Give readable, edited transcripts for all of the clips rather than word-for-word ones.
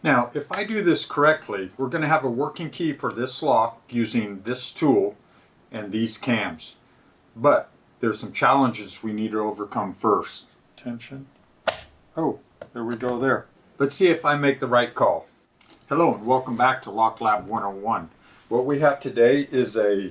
Now, if I do this correctly, we're going to have a working key for this lock using this tool and these cams. But there's some challenges we need to overcome first. Tension. Oh, there we go there. Let's see if I make the right call. Hello and welcome back to Lock Lab 101. What we have today is a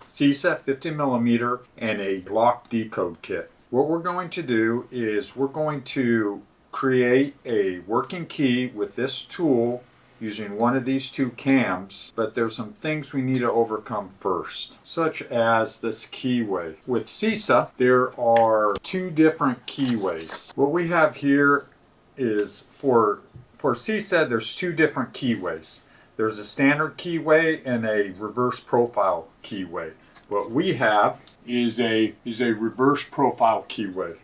CISA 50mm and a lock decode kit. What we're going to do is we're going to create a working key with this tool using one of these two cams, but there's some things we need to overcome first, such as this keyway. With CISA, there are two different keyways. What we have here is for CISA, there's two different keyways. There's a standard keyway and a reverse profile keyway. What we have is a reverse profile keyway,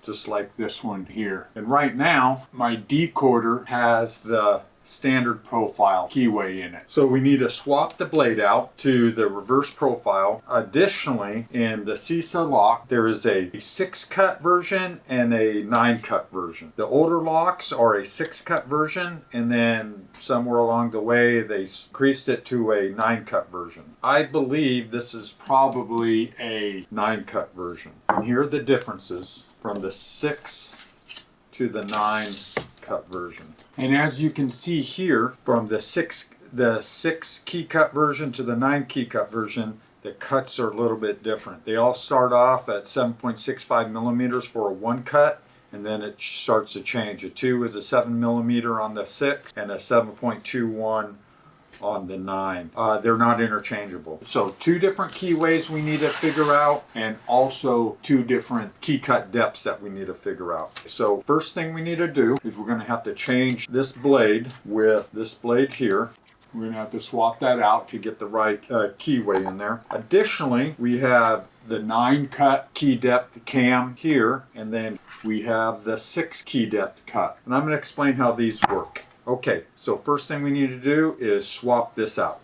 just like this one here. And right now, my decoder has the standard profile keyway in it. So we need to swap the blade out to the reverse profile. Additionally, in the CISA lock, there is a 6-cut version and a 9-cut version. The older locks are a 6-cut version, and then somewhere along the way they increased it to a 9-cut version. I believe this is probably a 9-cut version. And here are the differences from the 6 to the 9-cut version. And as you can see here, from the 6 key cut version to the 9 key cut version, the cuts are a little bit different. They all start off at 7.65 millimeters for a 1 cut, and then it starts to change. A 2 is a 7 millimeter on the 6 and a 7.21 on the 9. They're not interchangeable. So two different keyways we need to figure out, and also two different key cut depths that we need to figure out. So first thing we need to do is we're going to have to change this blade with this blade here. We're going to have to swap that out to get the right keyway in there. Additionally, we have the 9-cut key depth cam here, and then we have the 6 key depth cut. And I'm going to explain how these work. Okay, so first thing we need to do is swap this out.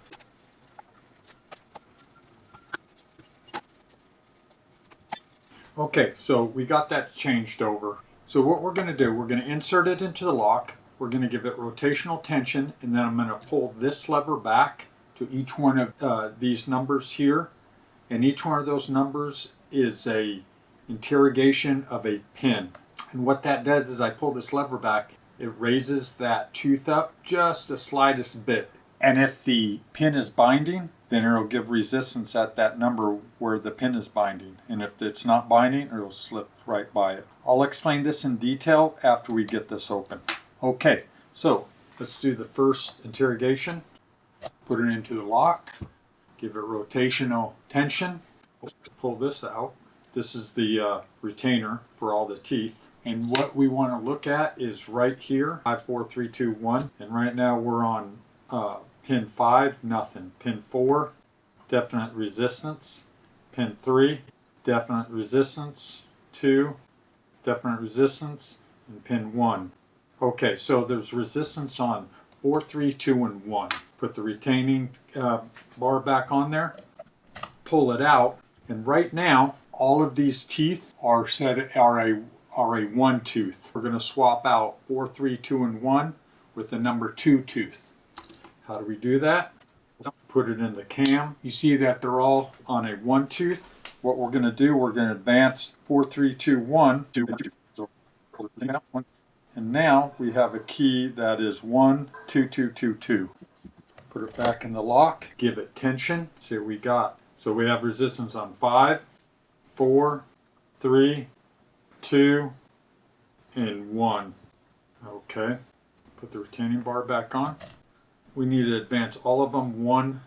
Okay, so we got that changed over. So what we're going to do, we're going to insert it into the lock, we're going to give it rotational tension, and then I'm going to pull this lever back to each one of these numbers here. And each one of those numbers is a interrogation of a pin. And what that does is I pull this lever back, it raises that tooth up just the slightest bit. And if the pin is binding, then it'll give resistance at that number where the pin is binding. And if it's not binding, it'll slip right by it. I'll explain this in detail after we get this open. Okay, so let's do the first interrogation. Put it into the lock, give it rotational tension, pull this out. This is the retainer for all the teeth. And what we want to look at is right here, 5, 4, 3, 2, 1. And right now we're on pin 5, nothing. Pin 4, definite resistance. Pin 3, definite resistance. 2, definite resistance. And pin 1. Okay, so there's resistance on 4, 3, 2, and 1. Put the retaining bar back on there, pull it out, and right now all of these teeth are a 1 tooth. We're going to swap out 4, 3, 2, and 1 with the number 2 tooth. How do we do that? Put it in the cam. You see that they're all on a 1 tooth. What we're going to do, we're going to advance 4, 3, 2, 1. And now we have a key that is 1, 2, 2, 2, 2. Put it back in the lock, give it tension. See what we got. So we have resistance on 5, 4, 3, 2, and 1. Okay, put the retaining bar back on. We need to advance all of them 1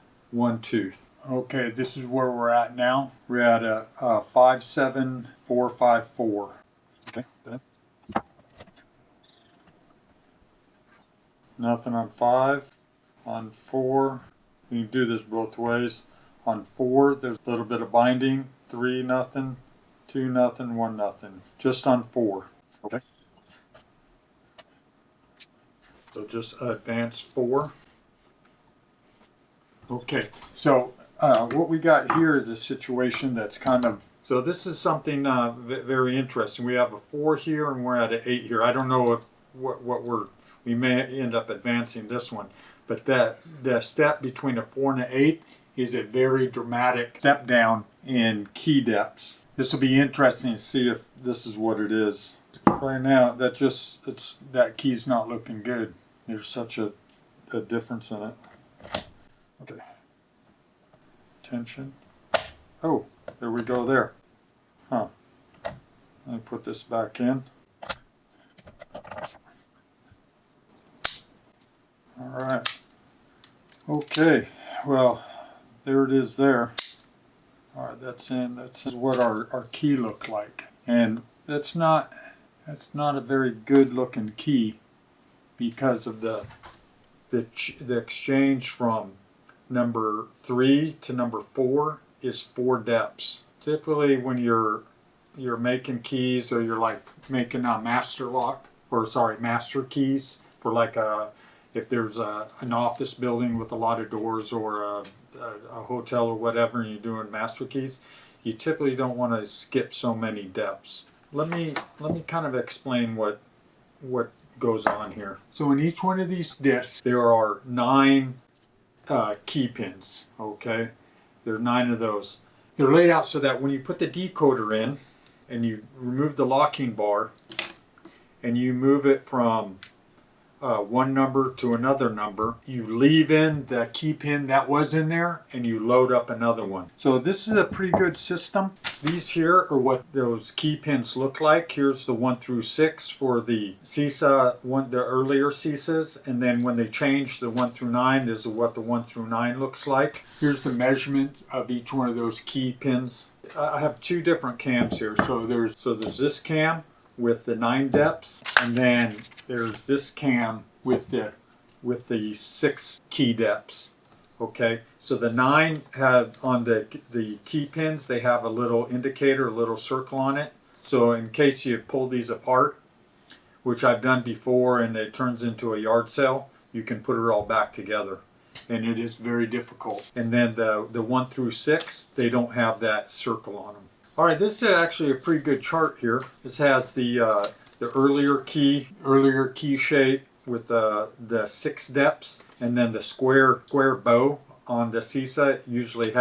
tooth. Okay, this is where we're at now. We're at a 5, 7, 4, 5, 4. Okay, done. Nothing on 5. On 4, you can do this both ways. On 4, there's a little bit of binding. 3, nothing. 2, nothing. 1, nothing. Just on 4. Okay. So just advance 4. Okay. So what we got here is a situation that's kind of, so this is something very interesting. We have a 4 here and we're at an 8 here. I don't know if we may end up advancing this one. But the step between a 4 and an 8 is a very dramatic step down in key depths. This will be interesting to see if this is what it is. Right now, that key's not looking good. There's such a difference in it. Okay. Tension. Oh, there we go there. Huh. Let me put this back in. All right. Okay. Well, there it is there. All right, that's in. That's what our key looked like. And that's not a very good looking key because of the exchange from number 3 to number 4 is 4 depths. Typically when you're making keys, or you're like making a master keys for like if there's an office building with a lot of doors, or a hotel or whatever, and you're doing master keys, you typically don't want to skip so many depths. Let me kind of explain what goes on here. So in each one of these discs there are 9 key pins. Okay, there are 9 of those. They're laid out so that when you put the decoder in and you remove the locking bar and you move it from one number to another number, you leave in the key pin that was in there and you load up another one. So this is a pretty good system. These here are what those key pins look like. Here's the 1 through 6 for the CISA the earlier CISAs, and then when they changed the 1 through 9, this is what the 1 through 9 looks like. Here's the measurement of each one of those key pins. I have 2 different cams here. So there's this cam with the 9 depths, and then there's this cam with the 6 key depths. Okay, so the 9 have on the key pins, they have a little indicator, a little circle on it. So in case you pull these apart, which I've done before, and it turns into a yard sale, you can put it all back together. And it is very difficult. And then the 1 through 6, they don't have that circle on them. All right, this is actually a pretty good chart here. This has the earlier key shape with the 6 depths, and then the square bow on the CISA usually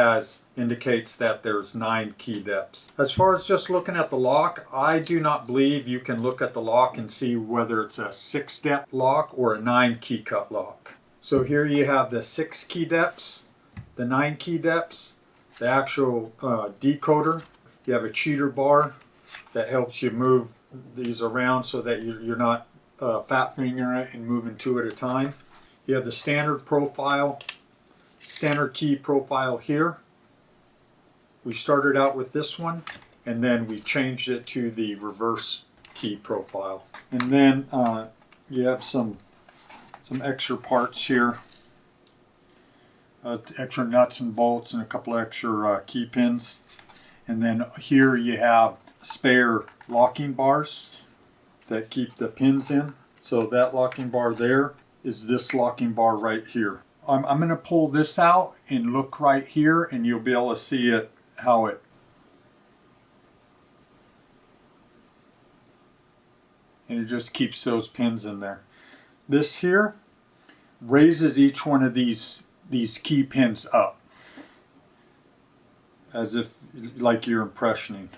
indicates that there's 9 key depths. As far as just looking at the lock, I do not believe you can look at the lock and see whether it's a 6-step lock or a 9 key cut lock. So here you have the 6 key depths, the 9 key depths, the actual decoder. You have a cheater bar that helps you move these around so that you're not fat fingering it and moving 2 at a time. You have the standard key profile here. We started out with this one, and then we changed it to the reverse key profile. And then you have some extra parts here, extra nuts and bolts, and a couple extra key pins. And then here you have spare locking bars that keep the pins in. So that locking bar there is this locking bar right here. I'm going to pull this out and look right here, and you'll be able to see it, and it just keeps those pins in there. This here raises each one of these key pins up, as if like you're impressioning.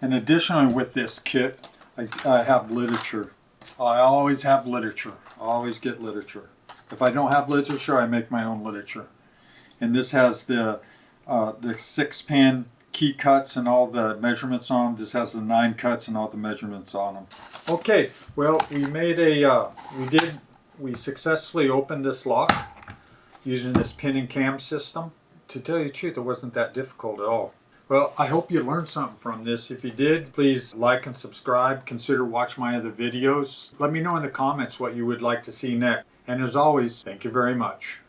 And additionally, with this kit, I have literature. I always have literature. I always get literature. If I don't have literature, I make my own literature. And this has the 6-pin key cuts and all the measurements on them. This has the 9 cuts and all the measurements on them. Okay, well, we successfully opened this lock using this pin and cam system. To tell you the truth, it wasn't that difficult at all. Well, I hope you learned something from this. If you did, please like and subscribe. Consider watching my other videos. Let me know in the comments what you would like to see next. And as always, thank you very much.